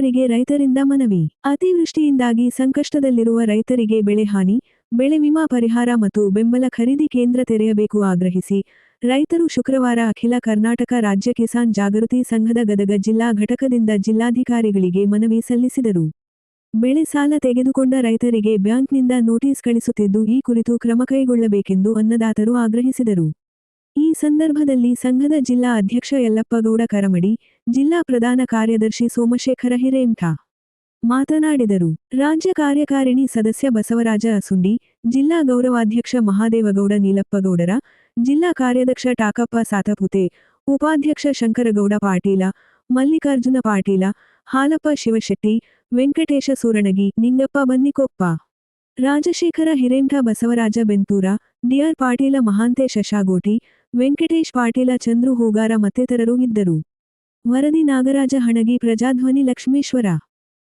ಜಿಲ್ಲಾಧಿಕಾರಿಗೆ ರೈತರಿಂದ ಮನವಿ. ಅತಿವೃಷ್ಟಿಯಿಂದಾಗಿ ಸಂಕಷ್ಟದಲ್ಲಿರುವ ರೈತರಿಗೆ ಬೆಳೆ ಹಾನಿ, ಬೆಳೆ ವಿಮಾ ಪರಿಹಾರ ಮತ್ತು ಬೆಂಬಲ ಖರೀದಿ ಕೇಂದ್ರ ತೆರೆಯಬೇಕು ಆಗ್ರಹಿಸಿ ರೈತರು ಶುಕ್ರವಾರ ಅಖಿಲ ಕರ್ನಾಟಕ ರಾಜ್ಯ ಕಿಸಾನ್ ಜಾಗೃತಿ ಸಂಘದ ಗದಗ ಜಿಲ್ಲಾ ಘಟಕದಿಂದ ಜಿಲ್ಲಾಧಿಕಾರಿಗಳಿಗೆ ಮನವಿ ಸಲ್ಲಿಸಿದರು. ಬೆಳೆ ಸಾಲ ತೆಗೆದುಕೊಂಡ ರೈತರಿಗೆ ಬ್ಯಾಂಕ್ನಿಂದ ನೋಟಿಸ್ ಕಳಿಸುತ್ತಿದ್ದು ಈ ಕುರಿತು ಕ್ರಮ ಕೈಗೊಳ್ಳಬೇಕೆಂದು ಅನ್ನದಾತರು ಆಗ್ರಹಿಸಿದರು. ಈ ಸಂದರ್ಭದಲ್ಲಿ ಸಂಘದ ಜಿಲ್ಲಾ ಅಧ್ಯಕ್ಷ ಯಲ್ಲಪ್ಪಗೌಡ ಕರಮಡಿ, ಜಿಲ್ಲಾ ಪ್ರಧಾನ ಕಾರ್ಯದರ್ಶಿ ಸೋಮಶೇಖರ ಹಿರೇಮಠ ಮಾತನಾಡಿದರು. ರಾಜ್ಯ ಕಾರ್ಯಕಾರಿಣಿ ಸದಸ್ಯ ಬಸವರಾಜ ಅಸುಂಡಿ, ಜಿಲ್ಲಾ ಗೌರವಾಧ್ಯಕ್ಷ ಮಹಾದೇವಗೌಡ ನೀಲಪ್ಪಗೌಡರ, ಜಿಲ್ಲಾ ಕಾರ್ಯದರ್ಶ ಟಾಕಪ್ಪ ಸಾತಪುತೆ, ಉಪಾಧ್ಯಕ್ಷ ಶಂಕರಗೌಡ ಪಾಟೀಲ, ಮಲ್ಲಿಕಾರ್ಜುನ ಪಾಟೀಲ, ಹಾಲಪ್ಪ ಶಿವಶೆಟ್ಟಿ, ವೆಂಕಟೇಶ ಸೂರಣಗಿ, ನಿಂಗಪ್ಪ ಬನ್ನಿಕೊಪ್ಪ, ರಾಜಶೇಖರ ಹಿರೇಮಠ, ಬಸವರಾಜ ಬೆಂತೂರ, ಡಿಆರ್ ಪಾಟೀಲ, ಮಹಾಂತೇಶ ಶಾಗೋಟಿ, ವೆಂಕಟೇಶ್ ಪಾಟೀಲ, ಚಂದ್ರು ಹೂಗಾರ ಮತ್ತಿತರರು ಇದ್ದರು. ವರದಿ ನಾಗರಾಜ ಹಣಗಿ, ಪ್ರಜಾಧ್ವನಿ ಲಕ್ಷ್ಮೇಶ್ವರ.